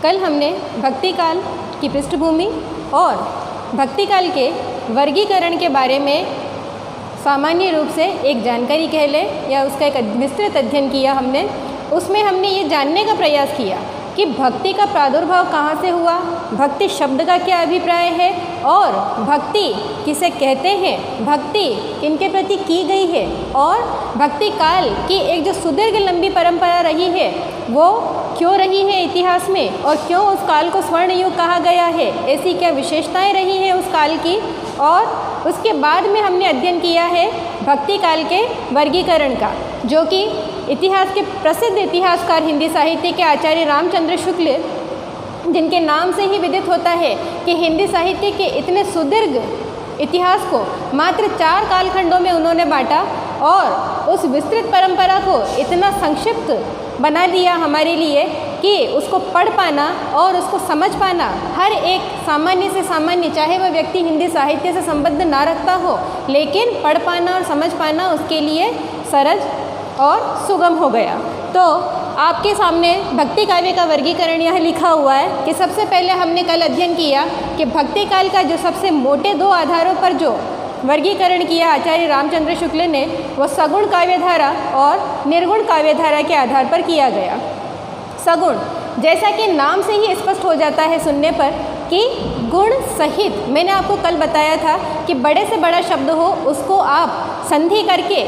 कल हमने भक्ति काल की पृष्ठभूमि और भक्ति काल के वर्गीकरण के बारे में सामान्य रूप से एक जानकारी कह लें या उसका एक विस्तृत अध्ययन किया हमने। उसमें हमने ये जानने का प्रयास किया कि भक्ति का प्रादुर्भाव कहाँ से हुआ, भक्ति शब्द का क्या अभिप्राय है और भक्ति किसे कहते हैं, भक्ति किनके प्रति की गई है और भक्ति काल की एक जो सुदीर्घ लंबी परंपरा रही है वो क्यों रही है इतिहास में और क्यों उस काल को स्वर्ण युग कहा गया है, ऐसी क्या विशेषताएं रही हैं उस काल की। और उसके बाद में हमने अध्ययन किया है भक्ति काल के वर्गीकरण का, जो कि इतिहास के प्रसिद्ध इतिहासकार हिंदी साहित्य के आचार्य रामचंद्र शुक्ल, जिनके नाम से ही विदित होता है कि हिंदी साहित्य के इतने सुदीर्घ इतिहास को मात्र 4 कालखंडों में उन्होंने बांटा और उस विस्तृत परंपरा को इतना संक्षिप्त बना दिया हमारे लिए कि उसको पढ़ पाना और उसको समझ पाना हर एक सामान्य से सामान्य, चाहे वह व्यक्ति हिंदी साहित्य से संबंध ना रखता हो, लेकिन पढ़ पाना और समझ पाना उसके लिए सरल और सुगम हो गया। तो आपके सामने भक्ति काव्य का वर्गीकरण यह लिखा हुआ है कि सबसे पहले हमने कल अध्ययन किया कि भक्ति काल का जो सबसे मोटे 2 आधारों पर जो वर्गीकरण किया आचार्य रामचंद्र शुक्ल ने, वो सगुण काव्यधारा और निर्गुण काव्यधारा के आधार पर किया गया। सगुण, जैसा कि नाम से ही स्पष्ट हो जाता है सुनने पर कि गुण सहित, मैंने आपको कल बताया था कि बड़े से बड़ा शब्द हो उसको आप संधि करके,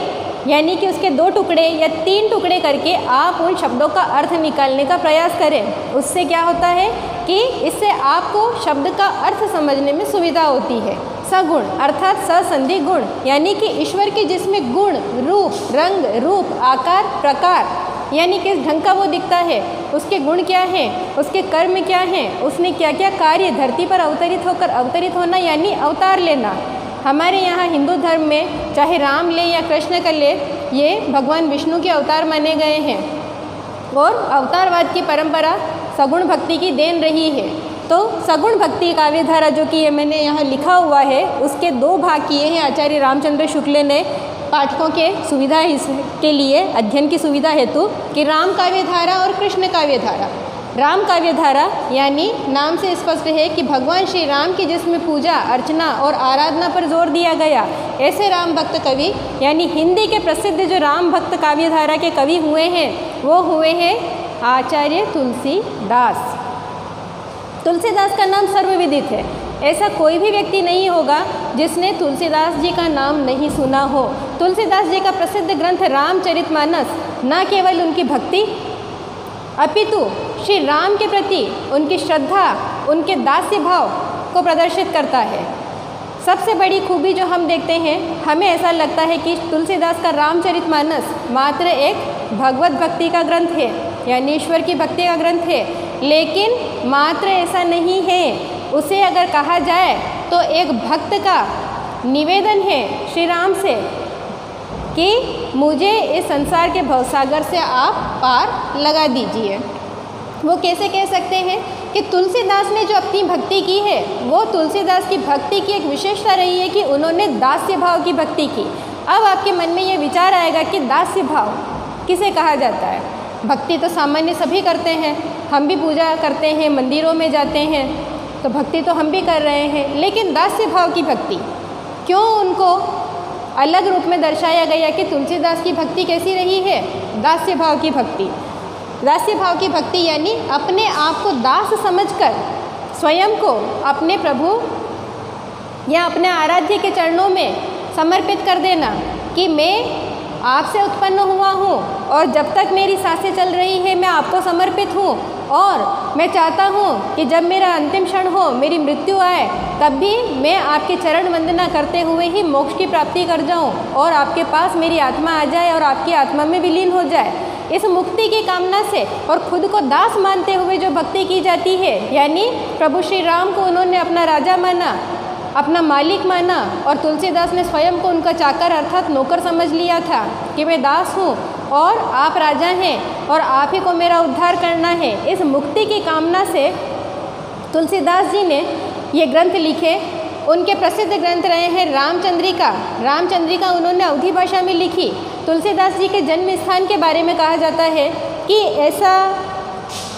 यानी कि उसके 2 टुकड़े या 3 टुकड़े करके आप उन शब्दों का अर्थ निकालने का प्रयास करें। उससे क्या होता है कि इससे आपको शब्द का अर्थ समझने में सुविधा होती है। सगुण अर्थात ससंधि गुण, यानी कि ईश्वर के जिसमें गुण, रूप, रंग, रूप, आकार, प्रकार, यानी किस ढंग का वो दिखता है, उसके गुण क्या हैं, उसके कर्म क्या हैं, उसने क्या क्या कार्य धरती पर अवतरित होना यानी अवतार लेना। हमारे यहाँ हिंदू धर्म में चाहे राम ले या कृष्ण का ले, ये भगवान विष्णु के अवतार माने गए हैं और अवतारवाद की परंपरा सगुण भक्ति की देन रही है। तो सगुण भक्ति काव्यधारा जो कि ये मैंने यहाँ लिखा हुआ है, उसके 2 भाग किए हैं आचार्य रामचंद्र शुक्ल ने पाठकों के सुविधा के लिए, अध्ययन की सुविधा हेतु, कि राम काव्यधारा और कृष्ण काव्यधारा। राम काव्यधारा यानी नाम से स्पष्ट है कि भगवान श्री राम की जिसमें पूजा अर्चना और आराधना पर जोर दिया गया, ऐसे राम भक्त कवि यानी हिंदी के प्रसिद्ध जो राम भक्त काव्यधारा के कवि हुए हैं वो हुए हैं आचार्य तुलसीदास। तुलसीदास का नाम सर्वविदित है, ऐसा कोई भी व्यक्ति नहीं होगा जिसने तुलसीदास जी का नाम नहीं सुना हो। तुलसीदास जी का प्रसिद्ध ग्रंथ रामचरितमानस न केवल उनकी भक्ति अपितु श्री राम के प्रति उनकी श्रद्धा, उनके दास्य भाव को प्रदर्शित करता है। सबसे बड़ी खूबी जो हम देखते हैं, हमें ऐसा लगता है कि तुलसीदास का रामचरितमानस मात्र एक भगवत भक्ति का ग्रंथ है, यानी ईश्वर की भक्ति का ग्रंथ है, लेकिन मात्र ऐसा नहीं है। उसे अगर कहा जाए तो एक भक्त का निवेदन है श्री राम से कि मुझे इस संसार के भवसागर से आप पार लगा दीजिए। वो कैसे कह सकते हैं कि तुलसीदास ने जो अपनी भक्ति की है, वो तुलसीदास की भक्ति की एक विशेषता रही है कि उन्होंने दास्य भाव की भक्ति की। अब आपके मन में ये विचार आएगा कि दास्य भाव किसे कहा जाता है। भक्ति तो सामान्य सभी करते हैं, हम भी पूजा करते हैं, मंदिरों में जाते हैं, तो भक्ति तो हम भी कर रहे हैं, लेकिन दास्य भाव की भक्ति क्यों उनको अलग रूप में दर्शाया गया कि तुलसीदास की भक्ति कैसी रही है। दास्य भाव की भक्ति, दास्य भाव की भक्ति यानी अपने आप को दास समझकर स्वयं को अपने प्रभु या अपने आराध्य के चरणों में समर्पित कर देना कि मैं आपसे उत्पन्न हुआ हूँ और जब तक मेरी सांसें चल रही है मैं आपको समर्पित हूँ, और मैं चाहता हूँ कि जब मेरा अंतिम क्षण हो, मेरी मृत्यु आए, तब भी मैं आपके चरण वंदना करते हुए ही मोक्ष की प्राप्ति कर जाऊँ और आपके पास मेरी आत्मा आ जाए और आपकी आत्मा में विलीन हो जाए। इस मुक्ति की कामना से और खुद को दास मानते हुए जो भक्ति की जाती है, यानी प्रभु श्री राम को उन्होंने अपना राजा माना, अपना मालिक माना, और तुलसीदास ने स्वयं को उनका चाकर अर्थात नौकर समझ लिया था कि मैं दास हूँ और आप राजा हैं और आप ही को मेरा उद्धार करना है। इस मुक्ति की कामना से तुलसीदास जी ने ये ग्रंथ लिखे। उनके प्रसिद्ध ग्रंथ रहे हैं रामचंद्रिका। रामचंद्रिका उन्होंने अवधी भाषा में लिखी। तुलसीदास जी के जन्म स्थान के बारे में कहा जाता है कि ऐसा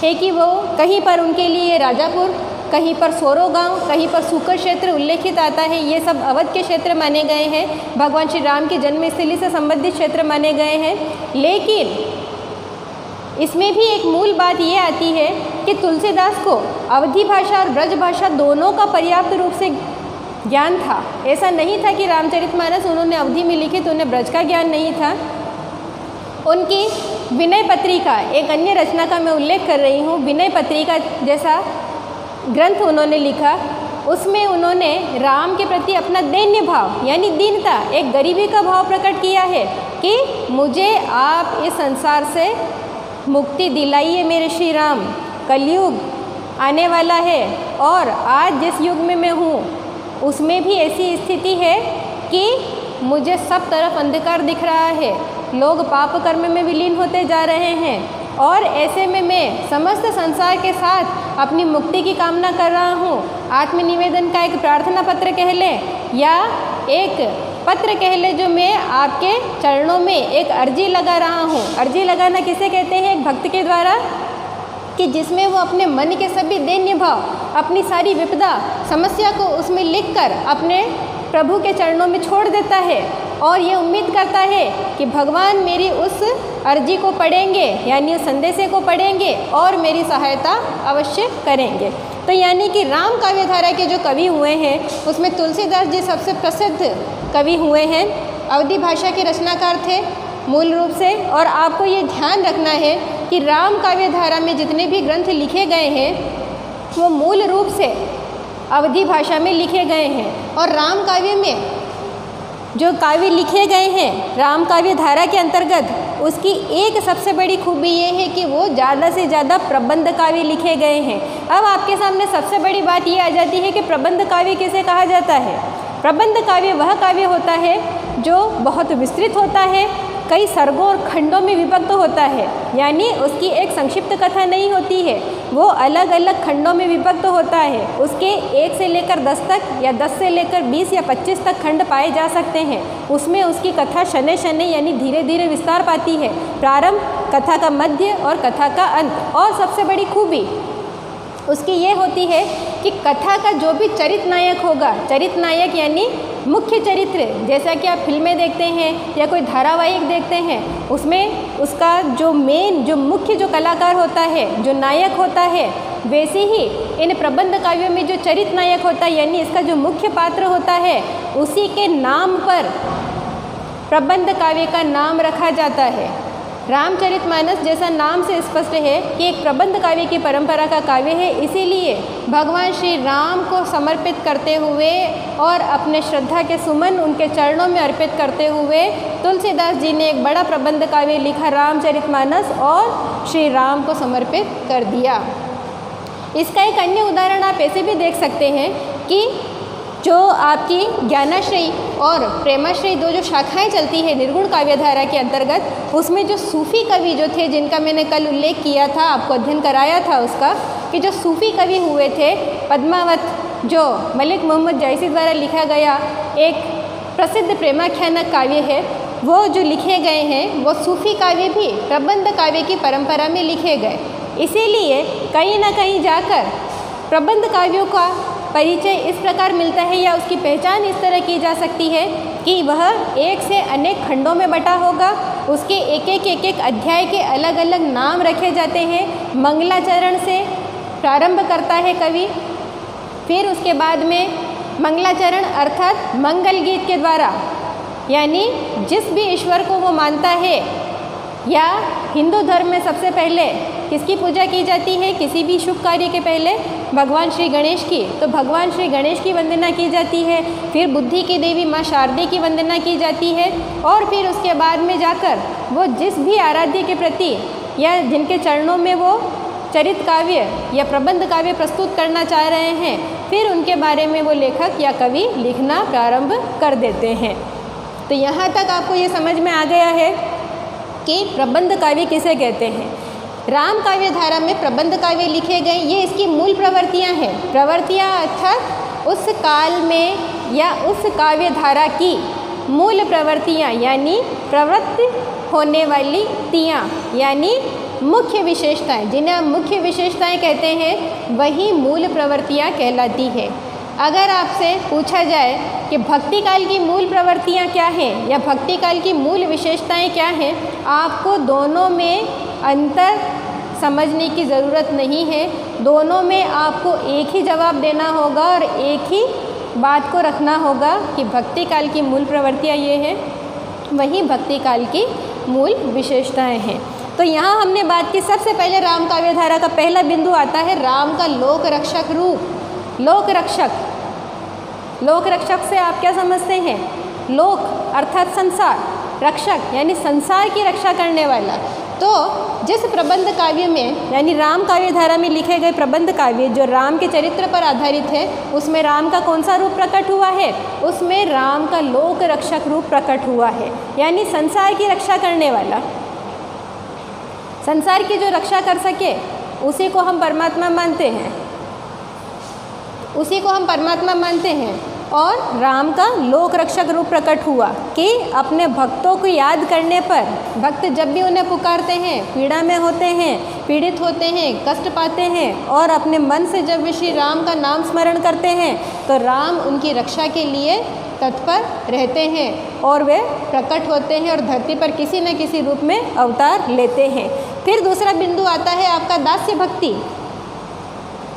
है कि वो कहीं पर उनके लिए राजापुर, कहीं पर सोरो गांव, कहीं पर सूकर क्षेत्र उल्लेखित आता है। ये सब अवध के क्षेत्र माने गए हैं, भगवान श्री राम की जन्मस्थली से संबंधित क्षेत्र माने गए हैं। लेकिन इसमें भी एक मूल बात ये आती है कि तुलसीदास को अवधी भाषा और ब्रज भाषा दोनों का पर्याप्त रूप से ज्ञान था। ऐसा नहीं था कि रामचरितमानस उन्होंने अवधी में लिखी तो उन्हें ब्रज का ज्ञान नहीं था। उनकी विनय पत्रिका, एक अन्य रचना का मैं उल्लेख कर रही हूँ, विनय पत्रिका जैसा ग्रंथ उन्होंने लिखा। उसमें उन्होंने राम के प्रति अपना दैन्य भाव यानी दीनता, एक गरीबी का भाव प्रकट किया है कि मुझे आप इस संसार से मुक्ति दिलाइए मेरे श्री राम, कलयुग आने वाला है और आज जिस युग में मैं हूँ उसमें भी ऐसी स्थिति है कि मुझे सब तरफ अंधकार दिख रहा है, लोग पाप कर्म में विलीन होते जा रहे हैं और ऐसे में मैं समस्त संसार के साथ अपनी मुक्ति की कामना कर रहा हूँ। आत्मनिवेदन का एक प्रार्थना पत्र कह लें या एक पत्र कह ले जो मैं आपके चरणों में एक अर्जी लगा रहा हूँ। अर्जी लगाना किसे कहते हैं? एक भक्त के द्वारा, कि जिसमें वो अपने मन के सभी दैन्य भाव, अपनी सारी विपदा समस्या को उसमें लिखकर अपने प्रभु के चरणों में छोड़ देता है और ये उम्मीद करता है कि भगवान मेरी उस अर्जी को पढ़ेंगे यानी उस संदेशे को पढ़ेंगे और मेरी सहायता अवश्य करेंगे। तो यानी कि राम काव्य धारा के जो कवि हुए हैं उसमें तुलसीदास जी सबसे प्रसिद्ध कवि हुए हैं। अवधी भाषा के रचनाकार थे मूल रूप से। और आपको ये ध्यान रखना है कि राम काव्य धारा में जितने भी ग्रंथ लिखे गए हैं वो मूल रूप से अवधी भाषा में लिखे गए हैं। और राम काव्य में जो काव्य लिखे गए हैं राम काव्य धारा के अंतर्गत, उसकी एक सबसे बड़ी खूबी ये है कि वो ज़्यादा से ज़्यादा प्रबंध काव्य लिखे गए हैं। अब आपके सामने सबसे बड़ी बात ये आ जाती है कि प्रबंध काव्य किसे कहा जाता है? प्रबंध काव्य वह काव्य होता है जो बहुत विस्तृत होता है, कई सर्गों और खंडों में विभक्त होता है, यानी उसकी एक संक्षिप्त कथा नहीं होती है, वो अलग अलग खंडों में विभक्त होता है। उसके 1 से लेकर 10 तक या 10 से लेकर 20 या 25 तक खंड पाए जा सकते हैं। उसमें उसकी कथा शनै शनै यानी धीरे धीरे विस्तार पाती है, प्रारंभ, कथा का मध्य और कथा का अंत। और सबसे बड़ी खूबी उसकी ये होती है कि कथा का जो भी चरित्र नायक होगा, चरित्र नायक यानी मुख्य चरित्र, जैसा कि आप फिल्में देखते हैं या कोई धारावाहिक देखते हैं, उसमें उसका जो मेन जो मुख्य जो कलाकार होता है, जो नायक होता है, वैसे ही इन प्रबंध काव्यों में जो चरित्र नायक होता है यानी इसका जो मुख्य पात्र होता है, उसी के नाम पर प्रबंध काव्य का नाम रखा जाता है। रामचरितमानस जैसा नाम से स्पष्ट है कि एक प्रबंध काव्य की परंपरा का काव्य है, इसीलिए भगवान श्री राम को समर्पित करते हुए और अपने श्रद्धा के सुमन उनके चरणों में अर्पित करते हुए तुलसीदास जी ने एक बड़ा प्रबंध काव्य लिखा रामचरितमानस और श्री राम को समर्पित कर दिया। इसका एक अन्य उदाहरण आप ऐसे भी देख सकते हैं कि जो आपकी ज्ञानाश्रयी और प्रेमाश्रयी दो जो शाखाएं चलती है निर्गुण काव्य धारा के अंतर्गत, उसमें जो सूफ़ी कवि जो थे जिनका मैंने कल उल्लेख किया था, आपको अध्ययन कराया था उसका, कि जो सूफ़ी कवि हुए थे, पद्मावत जो मलिक मोहम्मद जायसी द्वारा लिखा गया एक प्रसिद्ध प्रेमाख्यानक काव्य है, वो जो लिखे गए हैं वो सूफ़ी काव्य भी प्रबंध काव्य की परंपरा में लिखे गए। इसीलिए कहीं ना कहीं जाकर प्रबंध काव्यों का परिचय इस प्रकार मिलता है या उसकी पहचान इस तरह की जा सकती है कि वह एक से अनेक खंडों में बटा होगा, उसके एक एक अध्याय के अलग अलग नाम रखे जाते हैं। मंगलाचरण से प्रारंभ करता है कवि, फिर उसके बाद में मंगलाचरण अर्थात मंगल गीत के द्वारा, यानी जिस भी ईश्वर को वो मानता है, या हिंदू धर्म में सबसे पहले किसकी पूजा की जाती है किसी भी शुभ कार्य के पहले? भगवान श्री गणेश की। तो भगवान श्री गणेश की वंदना की जाती है, फिर बुद्धि की देवी माँ शारदे की वंदना की जाती है, और फिर उसके बाद में जाकर वो जिस भी आराध्य के प्रति या जिनके चरणों में वो चरित काव्य या प्रबंध काव्य प्रस्तुत करना चाह रहे हैं, फिर उनके बारे में वो लेखक या कवि लिखना प्रारंभ कर देते हैं। तो यहाँ तक आपको ये समझ में आ गया है कि प्रबंध काव्य किसे कहते हैं। राम काव्य धारा में प्रबंध काव्य लिखे गए, ये इसकी मूल प्रवृत्तियाँ हैं। प्रवृत्तियाँ अर्थात उस काल में या उस काव्य धारा की मूल प्रवृत्तियाँ, यानी प्रवृत्त होने वाली तियाँ, यानी मुख्य विशेषताएं, जिन्हें हम मुख्य विशेषताएं कहते हैं, वही मूल प्रवृत्तियां कहलाती है। अगर आपसे पूछा जाए कि भक्ति काल की मूल प्रवृत्तियां क्या हैं या भक्ति काल की मूल विशेषताएं क्या हैं, आपको दोनों में अंतर समझने की ज़रूरत नहीं है। दोनों में आपको एक ही जवाब देना होगा और एक ही बात को रखना होगा कि भक्ति काल की मूल प्रवृत्तियाँ ये हैं, वही भक्ति काल की मूल विशेषताएं हैं। तो यहाँ हमने बात की, सबसे पहले राम काव्य धारा का पहला बिंदु आता है राम का लोक रक्षक रूप। लोक रक्षक, लोक रक्षक से आप क्या समझते हैं? लोक अर्थात संसार, रक्षक यानी संसार की रक्षा करने वाला। तो जिस प्रबंध काव्य में यानी राम काव्य धारा में लिखे गए प्रबंध काव्य जो राम के चरित्र पर आधारित है, उसमें राम का कौन सा रूप प्रकट हुआ है? उसमें राम का लोक रक्षक रूप प्रकट हुआ है, यानी संसार की रक्षा करने वाला। संसार की जो रक्षा कर सके उसी को हम परमात्मा मानते हैं, उसी को हम परमात्मा मानते हैं। और राम का लोक रक्षक रूप प्रकट हुआ कि अपने भक्तों को याद करने पर, भक्त जब भी उन्हें पुकारते हैं, पीड़ा में होते हैं, पीड़ित होते हैं, कष्ट पाते हैं, और अपने मन से जब वे श्री राम का नाम स्मरण करते हैं तो राम उनकी रक्षा के लिए तत्पर रहते हैं और वे प्रकट होते हैं और धरती पर किसी न किसी रूप में अवतार लेते हैं। फिर दूसरा बिंदु आता है आपका दास्य भक्ति।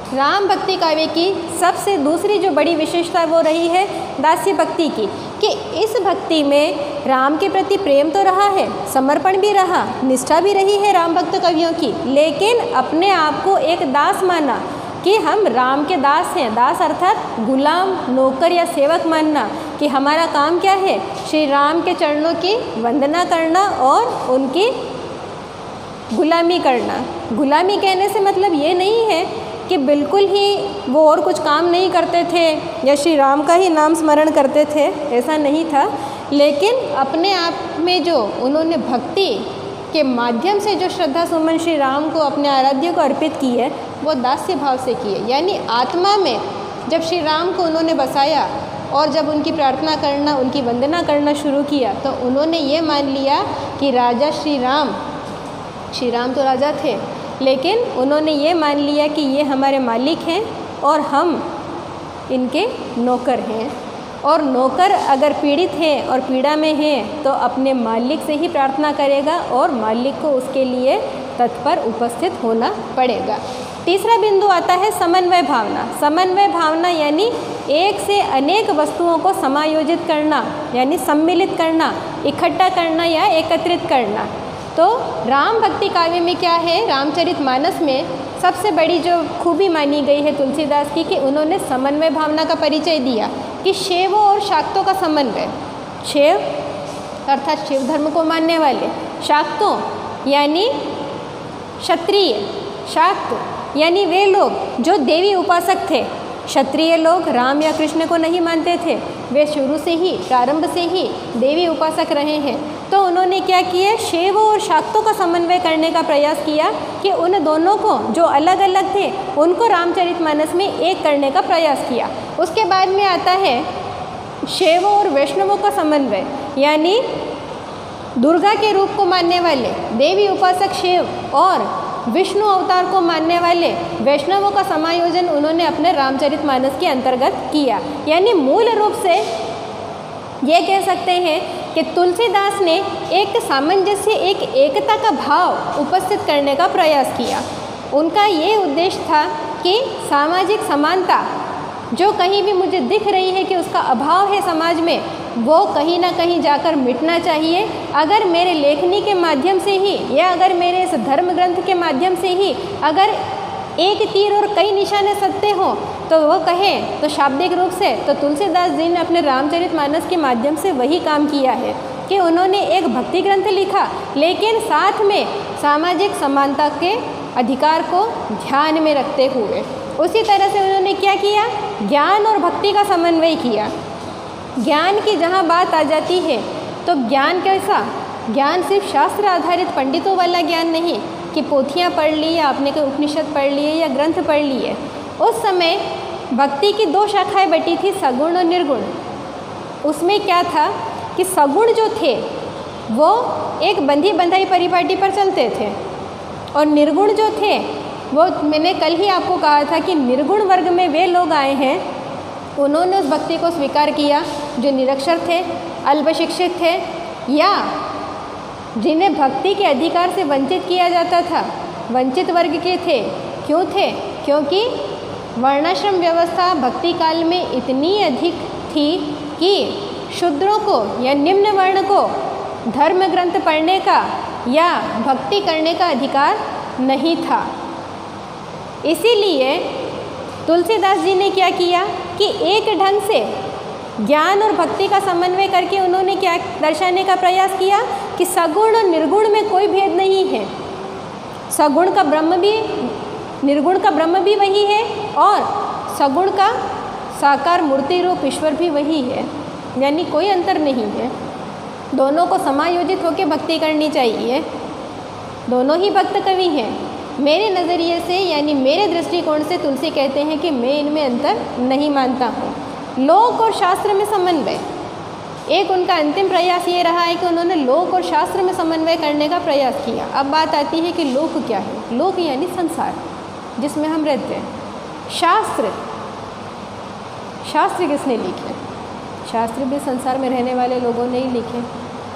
राम भक्ति काव्य की सबसे दूसरी जो बड़ी विशेषता वो रही है दास्य भक्ति की, कि इस भक्ति में राम के प्रति प्रेम तो रहा है, समर्पण भी रहा, निष्ठा भी रही है राम भक्त कवियों की, लेकिन अपने आप को एक दास माना कि हम राम के दास हैं। दास अर्थात गुलाम, नौकर या सेवक मानना कि हमारा काम क्या है? श्री राम के चरणों की वंदना करना और उनकी गुलामी करना। गुलामी कहने से मतलब ये नहीं है कि बिल्कुल ही वो और कुछ काम नहीं करते थे या श्री राम का ही नाम स्मरण करते थे, ऐसा नहीं था। लेकिन अपने आप में जो उन्होंने भक्ति के माध्यम से जो श्रद्धा सुमन श्री राम को, अपने आराध्य को अर्पित की है, वो दास्य भाव से की है। यानी आत्मा में जब श्री राम को उन्होंने बसाया और जब उनकी प्रार्थना करना, उनकी वंदना करना शुरू किया, तो उन्होंने ये मान लिया कि राजा श्री राम तो राजा थे, लेकिन उन्होंने ये मान लिया कि ये हमारे मालिक हैं और हम इनके नौकर हैं। और नौकर अगर पीड़ित है और पीड़ा में है तो अपने मालिक से ही प्रार्थना करेगा और मालिक को उसके लिए तत्पर उपस्थित होना पड़ेगा। तीसरा बिंदु आता है समन्वय भावना। समन्वय भावना यानी एक से अनेक वस्तुओं को समायोजित करना, यानी सम्मिलित करना, इकट्ठा करना या एकत्रित करना। तो राम भक्ति काव्य में क्या है? रामचरितमानस में सबसे बड़ी जो खूबी मानी गई है तुलसीदास की, कि उन्होंने समन्वय भावना का परिचय दिया कि शैवों और शाक्तों का समन्वय। शैव अर्थात शिव धर्म को मानने वाले, शाक्तों यानी क्षत्रिय, शाक्त यानी वे लोग जो देवी उपासक थे। क्षत्रिय लोग राम या कृष्ण को नहीं मानते थे, वे शुरू से ही, प्रारंभ से ही देवी उपासक रहे हैं। तो उन्होंने क्या किया? शैवों और शाक्तों का समन्वय करने का प्रयास किया कि उन दोनों को, जो अलग अलग थे, उनको रामचरितमानस में एक करने का प्रयास किया। उसके बाद में आता है शैवों और वैष्णवों का समन्वय, यानी दुर्गा के रूप को मानने वाले देवी उपासक शैव और विष्णु अवतार को मानने वाले वैष्णवों का समायोजन उन्होंने अपने रामचरितमानस के अंतर्गत किया। यानी मूल रूप से ये कह सकते हैं कि तुलसीदास ने एक सामंजस्य, एक एकता का भाव उपस्थित करने का प्रयास किया। उनका ये उद्देश्य था कि सामाजिक समानता जो कहीं भी मुझे दिख रही है कि उसका अभाव है समाज में, वो कहीं ना कहीं जाकर मिटना चाहिए। अगर मेरे लेखनी के माध्यम से ही या अगर मेरे इस धर्म ग्रंथ के माध्यम से ही अगर एक तीर और कई निशाने सत्य हों तो वो कहें तो शाब्दिक रूप से तो तुलसीदास जी ने अपने रामचरितमानस के माध्यम से वही काम किया है कि उन्होंने एक भक्ति ग्रंथ लिखा, लेकिन साथ में सामाजिक समानता के अधिकार को ध्यान में रखते हुए। उसी तरह से उन्होंने क्या किया? ज्ञान और भक्ति का समन्वय किया। ज्ञान की जहाँ बात आ जाती है तो ज्ञान कैसा? ज्ञान सिर्फ शास्त्र आधारित पंडितों वाला ज्ञान नहीं कि पोथियाँ पढ़ ली या आपने कोई उपनिषद पढ़ लिए या ग्रंथ पढ़ लिए। उस समय भक्ति की दो शाखाएं बटी थी, सगुण और निर्गुण। उसमें क्या था कि सगुण जो थे वो एक बंधी बंधाई परिपाटी पर चलते थे और निर्गुण जो थे वो मैंने कल ही आपको कहा था कि निर्गुण वर्ग में वे लोग आए हैं, उन्होंने उस भक्ति को स्वीकार किया जो निरक्षर थे, अल्पशिक्षित थे, या जिन्हें भक्ति के अधिकार से वंचित किया जाता था, वंचित वर्ग के थे। क्यों थे? क्योंकि वर्णाश्रम व्यवस्था भक्ति काल में इतनी अधिक थी कि शूद्रों को या निम्न वर्ण को धर्म ग्रंथ पढ़ने का या भक्ति करने का अधिकार नहीं था। इसीलिए तुलसीदास जी ने क्या किया कि एक ढंग से ज्ञान और भक्ति का समन्वय करके उन्होंने क्या दर्शाने का प्रयास किया कि सगुण और निर्गुण में कोई भेद नहीं है। सगुण का ब्रह्म भी, निर्गुण का ब्रह्म भी वही है और सगुण का साकार मूर्ति रूप ईश्वर भी वही है, यानी कोई अंतर नहीं है। दोनों को समायोजित होकर भक्ति करनी चाहिए। दोनों ही भक्त कवि हैं। मेरे नज़रिए से यानी मेरे दृष्टिकोण से तुलसी कहते हैं कि मैं इनमें अंतर नहीं मानता हूँ। लोक और शास्त्र में समन्वय, एक उनका अंतिम प्रयास ये रहा है कि उन्होंने लोक और शास्त्र में समन्वय करने का प्रयास किया। अब बात आती है कि लोक क्या है? लोक यानी संसार जिसमें हम रहते हैं। शास्त्र, शास्त्र किसने लिखे? शास्त्र भी संसार में रहने वाले लोगों ने ही लिखे।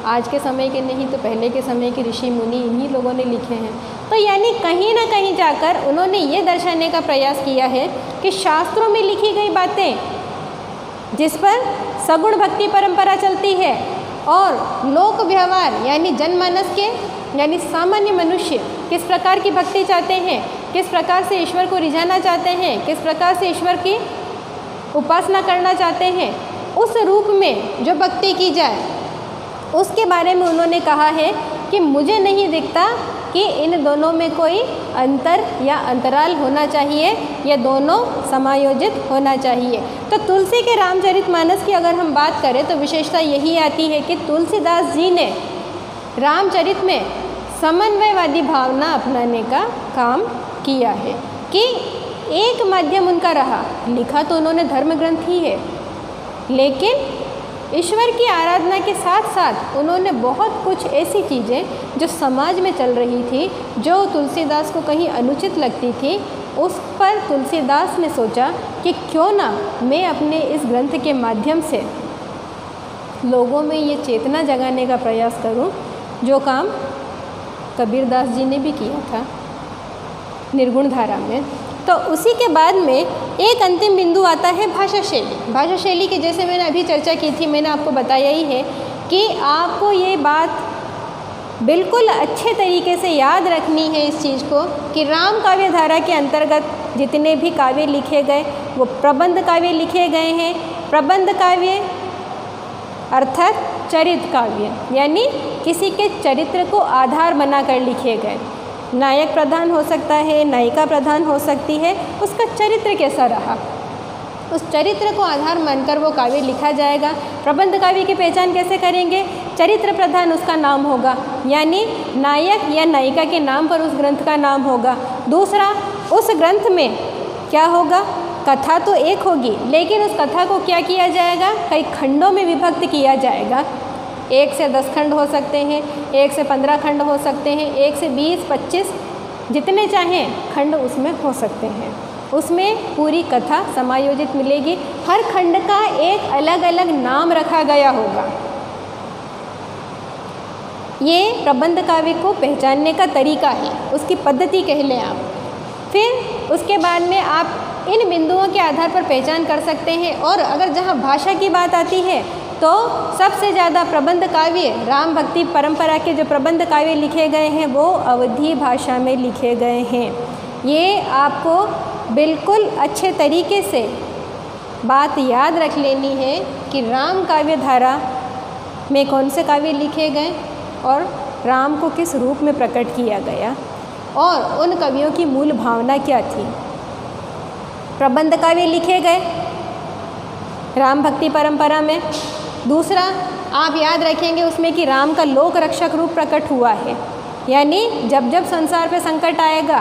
आज के समय के नहीं तो पहले के समय के ऋषि मुनि इन्हीं लोगों ने लिखे हैं। तो यानी कहीं ना कहीं जाकर उन्होंने ये दर्शाने का प्रयास किया है कि शास्त्रों में लिखी गई बातें जिस पर सगुण भक्ति परंपरा चलती है और लोक व्यवहार यानी जनमानस के यानी सामान्य मनुष्य किस प्रकार की भक्ति चाहते हैं, किस प्रकार से ईश्वर को रिझाना चाहते हैं, किस प्रकार से ईश्वर की उपासना करना चाहते हैं, उस रूप में जो भक्ति की जाए उसके बारे में उन्होंने कहा है कि मुझे नहीं दिखता कि इन दोनों में कोई अंतर या अंतराल होना चाहिए, ये दोनों समायोजित होना चाहिए। तो तुलसी के रामचरितमानस की अगर हम बात करें तो विशेषता यही आती है कि तुलसीदास जी ने रामचरित में समन्वयवादी भावना अपनाने का काम किया है कि एक माध्यम उनका रहा। लिखा तो उन्होंने धर्म ग्रंथ ही है, लेकिन ईश्वर की आराधना के साथ साथ उन्होंने बहुत कुछ ऐसी चीज़ें जो समाज में चल रही थी, जो तुलसीदास को कहीं अनुचित लगती थी, उस पर तुलसीदास ने सोचा कि क्यों ना मैं अपने इस ग्रंथ के माध्यम से लोगों में ये चेतना जगाने का प्रयास करूं, जो काम कबीरदास जी ने भी किया था निर्गुण धारा में। तो उसी के बाद में एक अंतिम बिंदु आता है भाषा शैली। भाषा शैली की जैसे मैंने अभी चर्चा की थी, मैंने आपको बताया ही है कि आपको ये बात बिल्कुल अच्छे तरीके से याद रखनी है इस चीज़ को कि राम काव्य धारा के अंतर्गत जितने भी काव्य लिखे गए वो प्रबंध काव्य लिखे गए हैं। प्रबंध काव्य अर्थात चरित्र काव्य, यानी किसी के चरित्र को आधार बनाकर लिखे गए। नायक प्रधान हो सकता है, नायिका प्रधान हो सकती है, उसका चरित्र कैसा रहा, उस चरित्र को आधार मानकर वो काव्य लिखा जाएगा। प्रबंध काव्य की पहचान कैसे करेंगे? चरित्र प्रधान उसका नाम होगा, यानी नायक या नायिका के नाम पर उस ग्रंथ का नाम होगा। दूसरा, उस ग्रंथ में क्या होगा? कथा तो एक होगी, लेकिन उस कथा को क्या किया जाएगा? कई खंडों में विभक्त किया जाएगा। 1 से 10 खंड हो सकते हैं, 1 से 15 खंड हो सकते हैं, 1 से 20, 25 जितने चाहें खंड उसमें हो सकते हैं। उसमें पूरी कथा समायोजित मिलेगी। हर खंड का एक अलग अलग नाम रखा गया होगा। ये प्रबंध काव्य को पहचानने का तरीका है, उसकी पद्धति कह लें आप। फिर उसके बाद में आप इन बिंदुओं के आधार पर पहचान कर सकते हैं। और अगर जहाँ भाषा की बात आती है तो सबसे ज़्यादा प्रबंध काव्य, राम भक्ति परंपरा के जो प्रबंध काव्य लिखे गए हैं वो अवधी भाषा में लिखे गए हैं। ये आपको बिल्कुल अच्छे तरीके से बात याद रख लेनी है कि राम काव्य धारा में कौन से काव्य लिखे गए और राम को किस रूप में प्रकट किया गया और उन कवियों की मूल भावना क्या थी। प्रबंध काव्य लिखे गए राम भक्ति परंपरा में। दूसरा, आप याद रखेंगे उसमें कि राम का लोक रक्षक रूप प्रकट हुआ है, यानी जब जब संसार पे संकट आएगा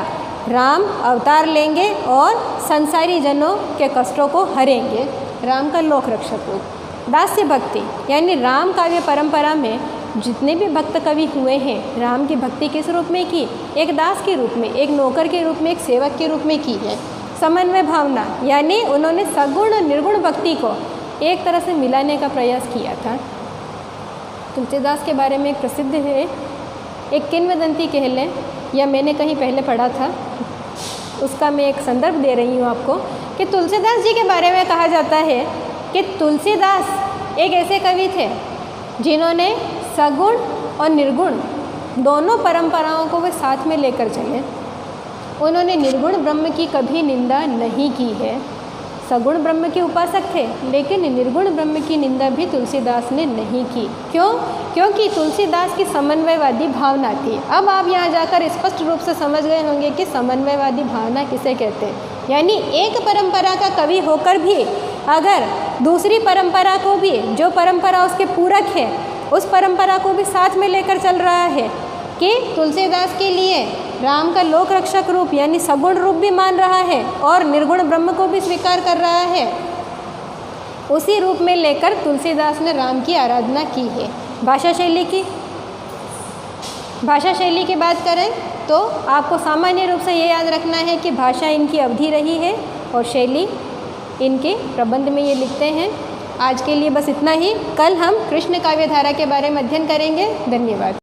राम अवतार लेंगे और संसारी जनों के कष्टों को हरेंगे। राम का लोक रक्षक रूप। दास्य भक्ति, यानी राम काव्य परंपरा में जितने भी भक्त कवि हुए हैं, राम की भक्ति किस रूप में की? एक दास के रूप में, एक नौकर के रूप में, एक सेवक के रूप में की है। समन्वय भावना, यानी उन्होंने सगुण और निर्गुण भक्ति को एक तरह से मिलाने का प्रयास किया था। तुलसीदास के बारे में एक प्रसिद्ध है, एक किंवदंती कह लें, या मैंने कहीं पहले पढ़ा था, उसका मैं एक संदर्भ दे रही हूँ आपको, कि तुलसीदास जी के बारे में कहा जाता है कि तुलसीदास एक ऐसे कवि थे जिन्होंने सगुण और निर्गुण दोनों परंपराओं को वे साथ में लेकर चले। उन्होंने निर्गुण ब्रह्म की कभी निंदा नहीं की है। सगुण ब्रह्म के उपासक थे, लेकिन निर्गुण ब्रह्म की निंदा भी तुलसीदास ने नहीं की। क्यों? क्योंकि तुलसीदास की समन्वयवादी भावना थी। अब आप यहाँ जाकर स्पष्ट रूप से समझ गए होंगे कि समन्वयवादी भावना किसे कहते हैं। यानी एक परंपरा का कवि होकर भी अगर दूसरी परंपरा को भी, जो परंपरा उसके पूरक है, उस परंपरा को भी साथ में लेकर चल रहा है कि तुलसीदास के लिए राम का लोक रक्षक रूप यानी सगुण रूप भी मान रहा है और निर्गुण ब्रह्म को भी स्वीकार कर रहा है, उसी रूप में लेकर तुलसीदास ने राम की आराधना की है। भाषा शैली की बात करें तो आपको सामान्य रूप से ये याद रखना है कि भाषा इनकी अवधि रही है और शैली इनके प्रबंध में ये लिखते हैं। आज के लिए बस इतना ही। कल हम कृष्ण काव्य धारा के बारे में अध्ययन करेंगे। धन्यवाद।